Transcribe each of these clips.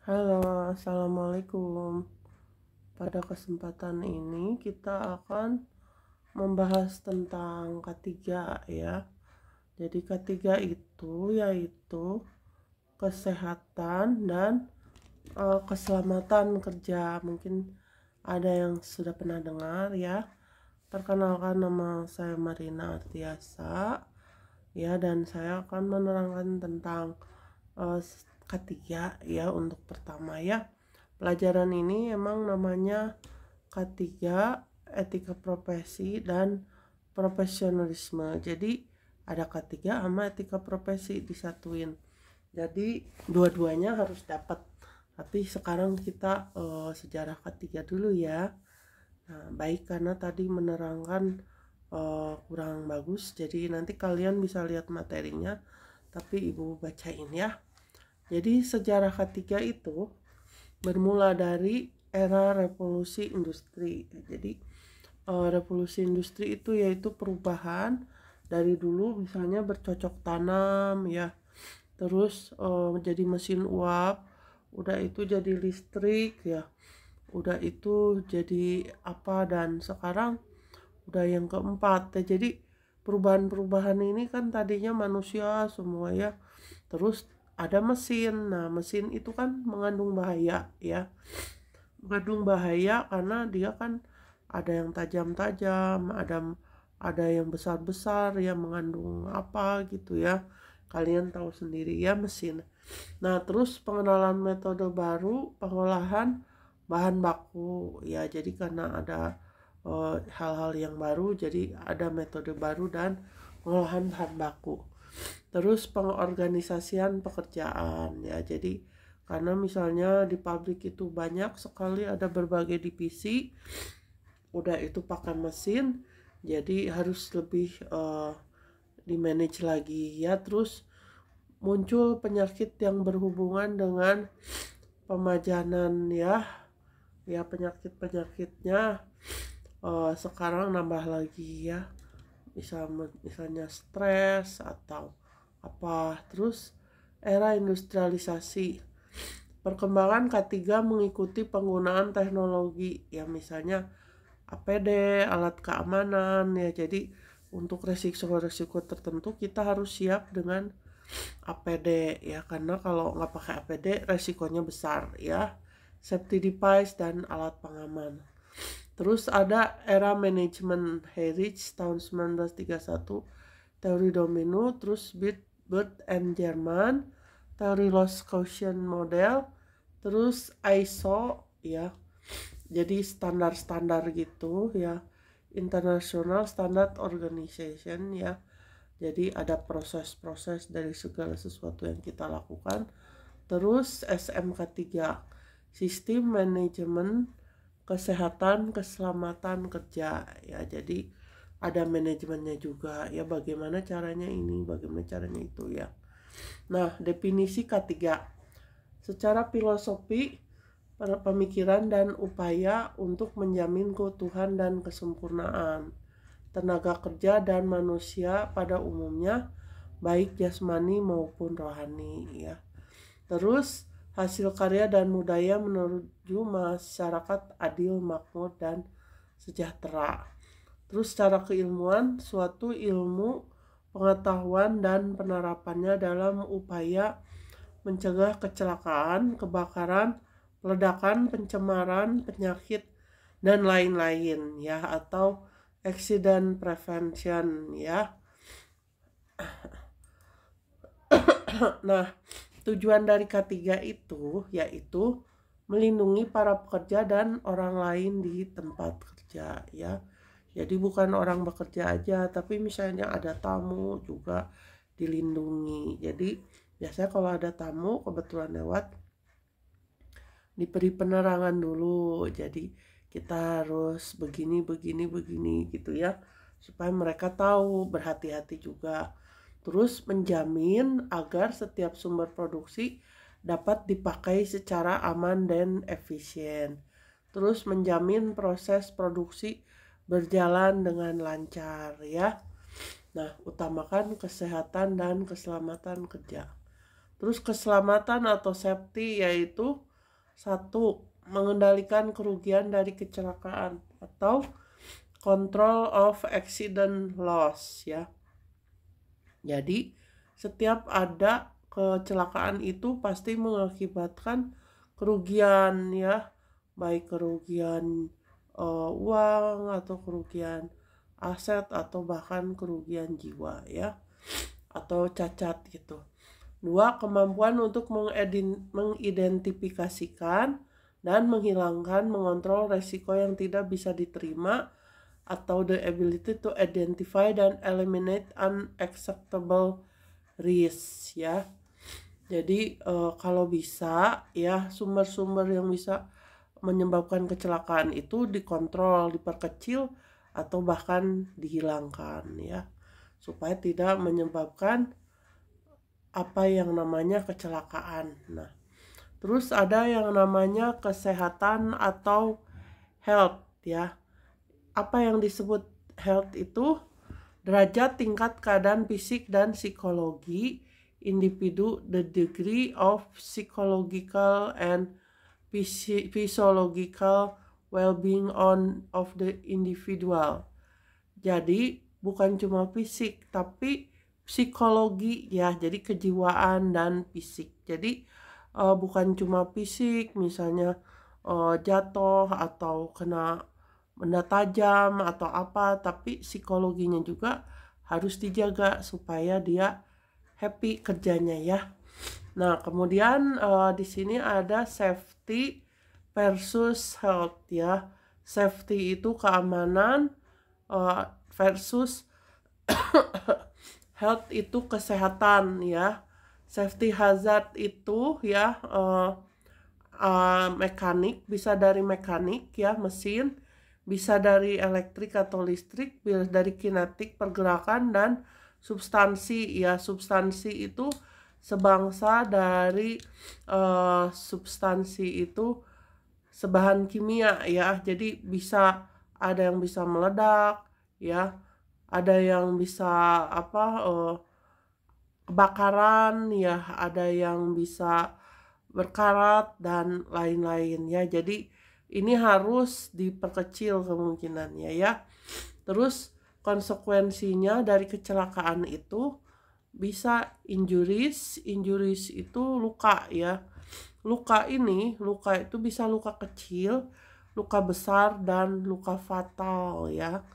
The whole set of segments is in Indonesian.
Halo, assalamualaikum. Pada kesempatan ini kita akan membahas tentang K3 ya. Jadi K3 itu yaitu kesehatan dan keselamatan kerja. Mungkin ada yang sudah pernah dengar ya. Perkenalkan, nama saya Marina Artiasa ya, dan saya akan menerangkan tentang uh, K3 ya. Untuk pertama ya, pelajaran ini emang namanya K3, etika profesi dan profesionalisme. Jadi ada K3 sama etika profesi disatuin. Jadi dua-duanya harus dapat. Tapi sekarang kita sejarah K3 dulu ya. Nah, baik, karena tadi menerangkan kurang bagus, jadi nanti kalian bisa lihat materinya, tapi ibu bacain ya. Jadi sejarah K3 itu bermula dari era revolusi industri. Jadi revolusi industri itu yaitu perubahan dari dulu misalnya bercocok tanam ya, terus jadi mesin uap, udah itu jadi listrik ya, udah itu jadi apa, dan sekarang udah yang keempat ya. Jadi perubahan-perubahan ini kan tadinya manusia semua ya, terus ada mesin. Nah, mesin itu kan mengandung bahaya ya, mengandung bahaya karena dia kan ada yang tajam-tajam, ada yang besar-besar ya, mengandung apa gitu ya, kalian tahu sendiri ya mesin. Nah, terus pengenalan metode baru pengolahan bahan baku ya, jadi karena ada hal-hal yang baru, jadi ada metode baru dan pengolahan bahan baku. Terus pengorganisasian pekerjaan ya, jadi karena misalnya di pabrik itu banyak sekali, ada berbagai divisi, udah itu pakai mesin, jadi harus lebih di manage lagi ya. Terus muncul penyakit yang berhubungan dengan pemajanan ya, penyakit-penyakitnya sekarang nambah lagi ya, misalnya stres atau apa. Terus era industrialisasi, perkembangan K3 mengikuti penggunaan teknologi ya, misalnya APD, alat keamanan ya. Jadi untuk resiko-resiko tertentu kita harus siap dengan APD ya, karena kalau nggak pakai APD resikonya besar ya. Safety device dan alat pengaman. Terus ada era manajemen Heinrich tahun 1931, teori domino. Terus Bird and German, teori loss causation model. Terus ISO ya, jadi standar-standar gitu ya, International Standard Organization ya. Jadi ada proses-proses dari segala sesuatu yang kita lakukan. Terus SMK3, sistem manajemen kesehatan keselamatan kerja ya, jadi ada manajemennya juga ya, bagaimana caranya ini, bagaimana caranya itu ya. Nah, definisi K3 secara filosofi, pemikiran dan upaya untuk menjamin keutuhan dan kesempurnaan tenaga kerja dan manusia pada umumnya, baik jasmani maupun rohani ya. Terus hasil karya dan budaya menuju masyarakat adil, makmur, dan sejahtera. Terus secara keilmuan, suatu ilmu pengetahuan dan penerapannya dalam upaya mencegah kecelakaan, kebakaran, ledakan, pencemaran, penyakit, dan lain-lain ya, atau accident prevention ya. Nah, tujuan dari K3 itu yaitu melindungi para pekerja dan orang lain di tempat kerja ya. Jadi bukan orang bekerja aja, tapi misalnya ada tamu juga dilindungi. Jadi biasanya kalau ada tamu kebetulan lewat, diberi penerangan dulu. Jadi kita harus begini gitu ya, supaya mereka tahu, berhati-hati juga. Terus menjamin agar setiap sumber produksi dapat dipakai secara aman dan efisien. Terus menjamin proses produksi berjalan dengan lancar ya. Nah, utamakan kesehatan dan keselamatan kerja. Terus keselamatan atau safety yaitu Satu, mengendalikan kerugian dari kecelakaan atau control of accident loss ya. Jadi setiap ada kecelakaan itu pasti mengakibatkan kerugian ya, baik kerugian uang atau kerugian aset atau bahkan kerugian jiwa ya, atau cacat gitu. Dua, kemampuan untuk mengidentifikasikan dan mengontrol resiko yang tidak bisa diterima atau the ability to identify dan eliminate unacceptable risk ya. Jadi kalau bisa ya, sumber-sumber yang bisa menyebabkan kecelakaan itu dikontrol, diperkecil atau bahkan dihilangkan ya, supaya tidak menyebabkan apa yang namanya kecelakaan. Nah, terus ada yang namanya kesehatan atau health ya. Apa yang disebut health itu derajat tingkat keadaan fisik dan psikologi individu, the degree of psychological and physiological well-being of the individual. Jadi bukan cuma fisik tapi psikologi ya, jadi kejiwaan dan fisik. Jadi bukan cuma fisik, misalnya jatuh atau kena benda tajam atau apa, tapi psikologinya juga harus dijaga supaya dia happy kerjanya ya. Nah, kemudian di sini ada safety versus health ya. Safety itu keamanan versus health itu kesehatan ya. Safety hazard itu ya mekanik, bisa dari mekanik ya, mesin, bisa dari elektrik atau listrik, bisa dari kinetik pergerakan, dan substansi ya. Substansi itu sebangsa dari substansi itu sebahan kimia ya. Jadi bisa ada yang bisa meledak ya, ada yang bisa kebakaran ya, ada yang bisa berkarat dan lain-lain ya. Jadi ini harus diperkecil kemungkinannya ya. Terus konsekuensinya dari kecelakaan itu bisa injuries itu luka ya. Luka itu bisa luka kecil, luka besar, dan luka fatal ya.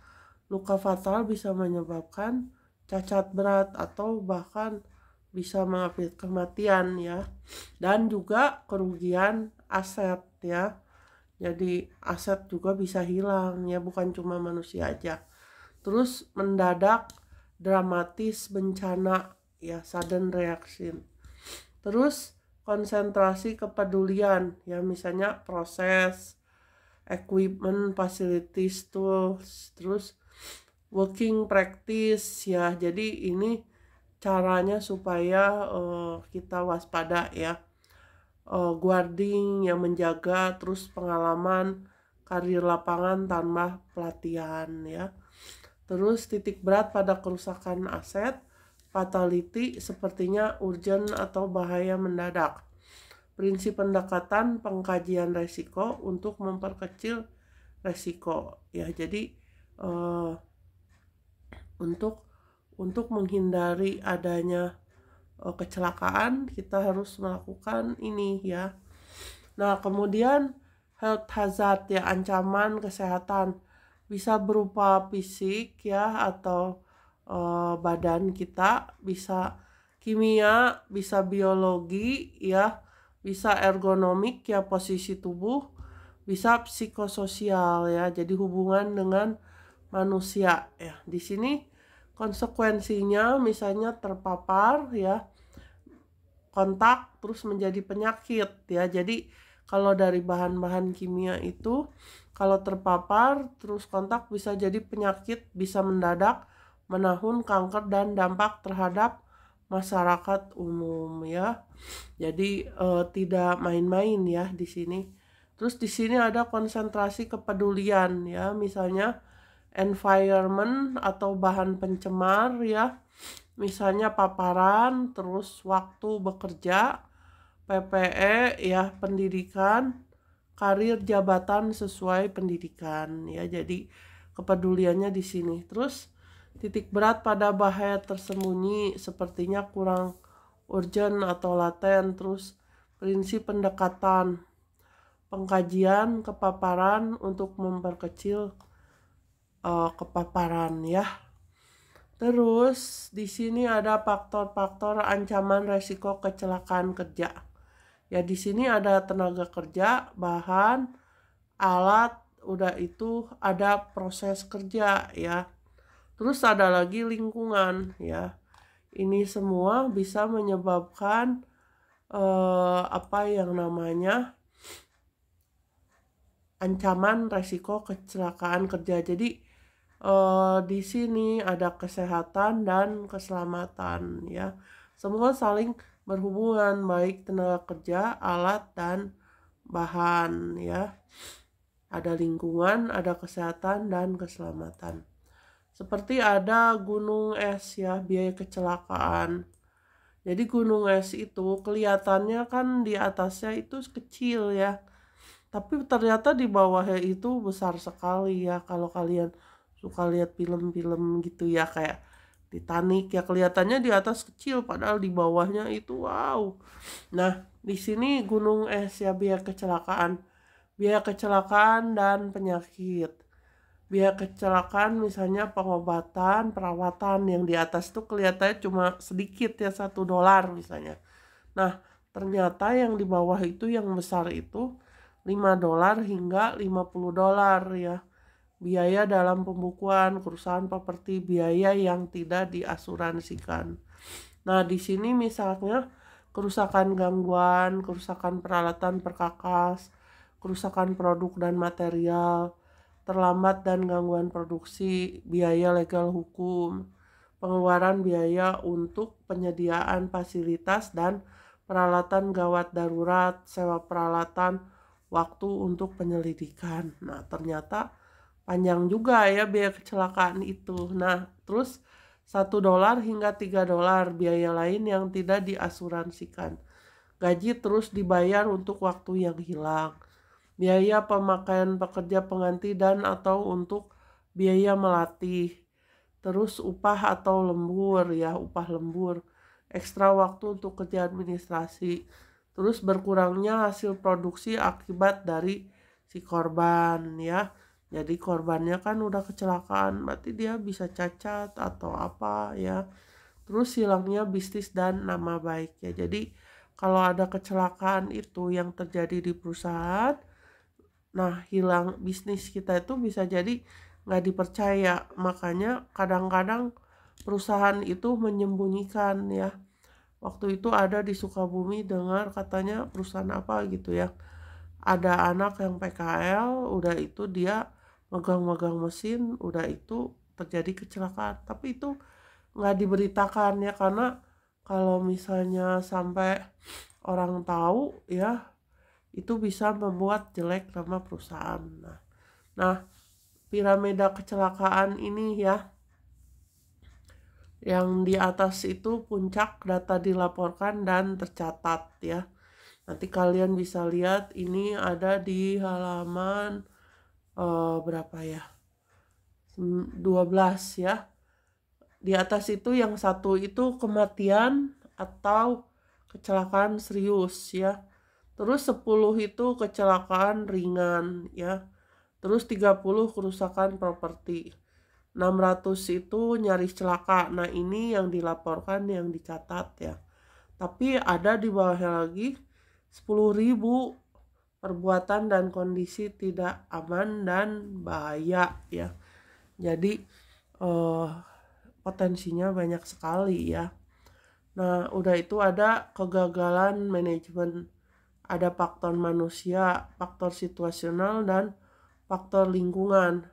Luka fatal bisa menyebabkan cacat berat atau bahkan bisa mengakibatkan kematian ya. Dan juga kerugian aset ya. Jadi aset juga bisa hilang ya, bukan cuma manusia aja. Terus mendadak, dramatis, bencana ya, sudden reaction. Terus konsentrasi kepedulian ya, misalnya proses, equipment, facilities, tools, terus working practice ya. Jadi ini caranya supaya kita waspada ya. Guarding yang menjaga, terus pengalaman karir lapangan tanpa pelatihan ya. Terus titik berat pada kerusakan aset, fatality sepertinya urgent atau bahaya mendadak. Prinsip pendekatan pengkajian resiko untuk memperkecil resiko ya. Jadi untuk menghindari adanya kecelakaan, kita harus melakukan ini ya. Nah, kemudian health hazard ya, ancaman kesehatan, bisa berupa fisik ya, atau badan kita, bisa kimia, bisa biologi ya, bisa ergonomik ya, posisi tubuh, bisa psikososial ya, jadi hubungan dengan manusia ya. Di sini konsekuensinya misalnya terpapar ya, kontak terus menjadi penyakit ya. Jadi kalau dari bahan-bahan kimia itu, kalau terpapar terus kontak bisa jadi penyakit, bisa mendadak, menahun, kanker, dan dampak terhadap masyarakat umum ya. Jadi tidak main-main ya di sini. Terus di sini ada konsentrasi kepedulian ya, misalnya environment atau bahan pencemar ya, misalnya paparan, terus waktu bekerja, PPE ya, pendidikan, karir, jabatan sesuai pendidikan ya. Jadi kepeduliannya di sini. Terus titik berat pada bahaya tersembunyi sepertinya kurang urgent atau laten. Terus prinsip pendekatan, pengkajian kepaparan untuk memperkecil kepaparan ya. Terus di sini ada faktor-faktor ancaman resiko kecelakaan kerja. Ya di sini ada tenaga kerja, bahan, alat, udah itu ada proses kerja ya. Terus ada lagi lingkungan ya. Ini semua bisa menyebabkan apa yang namanya ancaman resiko kecelakaan kerja. Jadi di sini ada kesehatan dan keselamatan ya. Semua saling berhubungan, baik tenaga kerja, alat dan bahan ya. Ada lingkungan, ada kesehatan dan keselamatan. Seperti ada gunung es ya, biaya kecelakaan. Jadi gunung es itu kelihatannya kan di atasnya itu kecil ya. Tapi ternyata di bawahnya itu besar sekali ya. Kalau kalian suka lihat film-film gitu ya, kayak Titanic ya, kelihatannya di atas kecil padahal di bawahnya itu wow. Nah, di sini gunung es ya, biaya kecelakaan dan penyakit. Biaya kecelakaan misalnya pengobatan, perawatan, yang di atas tuh kelihatannya cuma sedikit ya, $1 misalnya. Nah, ternyata yang di bawah itu yang besar itu $5 hingga $50 ya. Biaya dalam pembukuan, kerusakan properti, biaya yang tidak diasuransikan. Nah, di sini misalnya kerusakan gangguan, kerusakan peralatan perkakas, kerusakan produk dan material, terlambat dan gangguan produksi, biaya legal hukum, pengeluaran biaya untuk penyediaan fasilitas dan peralatan gawat darurat, sewa peralatan, waktu untuk penyelidikan. Nah, ternyata panjang juga ya biaya kecelakaan itu. Nah, terus $1 hingga $3 biaya lain yang tidak diasuransikan. Gaji terus dibayar untuk waktu yang hilang. Biaya pemakaian pekerja pengganti dan atau untuk biaya melatih. Terus upah atau lembur ya, upah lembur. Ekstra waktu untuk kerja administrasi. Terus berkurangnya hasil produksi akibat dari si korban ya. Jadi korbannya kan udah kecelakaan, berarti dia bisa cacat atau apa ya. Terus hilangnya bisnis dan nama baik ya. Jadi kalau ada kecelakaan itu yang terjadi di perusahaan, nah hilang bisnis kita itu bisa jadi nggak dipercaya. Makanya kadang-kadang perusahaan itu menyembunyikan ya. Waktu itu ada di Sukabumi, dengar katanya perusahaan apa gitu ya, ada anak yang PKL, udah itu dia megang-megang mesin, udah itu terjadi kecelakaan. Tapi itu nggak diberitakan ya, karena kalau misalnya sampai orang tahu ya, itu bisa membuat jelek nama perusahaan. Nah, piramida kecelakaan ini ya, yang di atas itu puncak data dilaporkan dan tercatat ya. Nanti kalian bisa lihat, ini ada di halaman berapa ya, 12 ya. Di atas itu yang satu itu kematian atau kecelakaan serius ya. Terus 10 itu kecelakaan ringan ya. Terus 30 kerusakan properti. 600 itu nyaris celaka. Nah, ini yang dilaporkan, yang dicatat ya. Tapi ada di bawahnya lagi 10.000 perbuatan dan kondisi tidak aman dan bahaya ya. Jadi potensinya banyak sekali ya. Nah, udah itu ada kegagalan manajemen, ada faktor manusia, faktor situasional dan faktor lingkungan.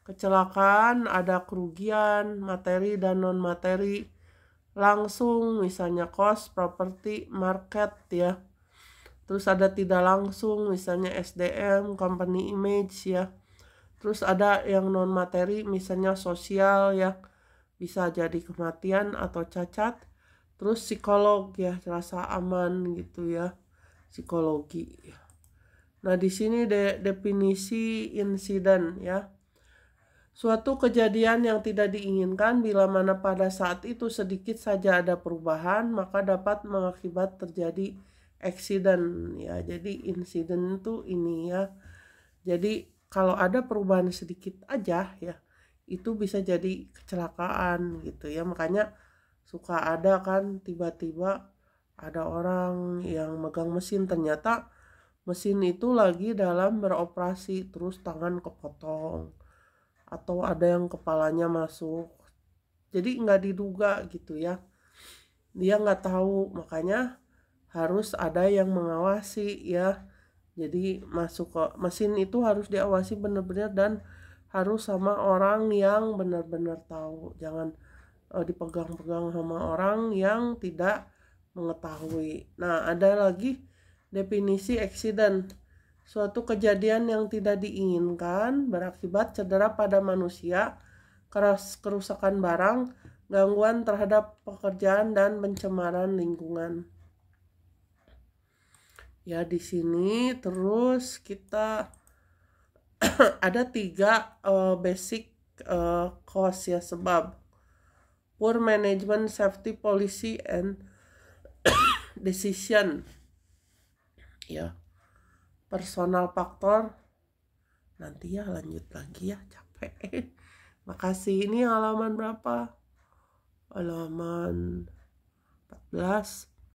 Kecelakaan ada kerugian materi dan non materi langsung, misalnya cost, properti, market ya. Terus ada tidak langsung, misalnya SDM, company image ya. Terus ada yang non materi, misalnya sosial ya, bisa jadi kematian atau cacat. Terus psikolog ya, rasa aman gitu ya. psikologi. Nah, di sini definisi insiden ya. Suatu kejadian yang tidak diinginkan bila mana pada saat itu sedikit saja ada perubahan, maka dapat mengakibat terjadi accident ya. Jadi insiden itu ini ya. Jadi kalau ada perubahan sedikit aja ya, itu bisa jadi kecelakaan gitu ya. Makanya suka ada kan tiba-tiba ada orang yang megang mesin, ternyata mesin itu lagi dalam beroperasi, terus tangan kepotong atau ada yang kepalanya masuk, jadi nggak diduga gitu ya, dia nggak tahu, makanya harus ada yang mengawasi ya. Jadi masuk ke mesin itu harus diawasi benar-benar dan harus sama orang yang benar-benar tahu, jangan dipegang-pegang sama orang yang tidak mengetahui. Nah, ada lagi definisi accident. Suatu kejadian yang tidak diinginkan berakibat cedera pada manusia, kerusakan barang, gangguan terhadap pekerjaan dan pencemaran lingkungan. Ya, di sini terus kita ada 3 basic cause ya, sebab poor management, safety policy, and decision ya. Personal faktor nanti ya, lanjut lagi ya, capek. Makasih. Ini halaman berapa? Halaman 14.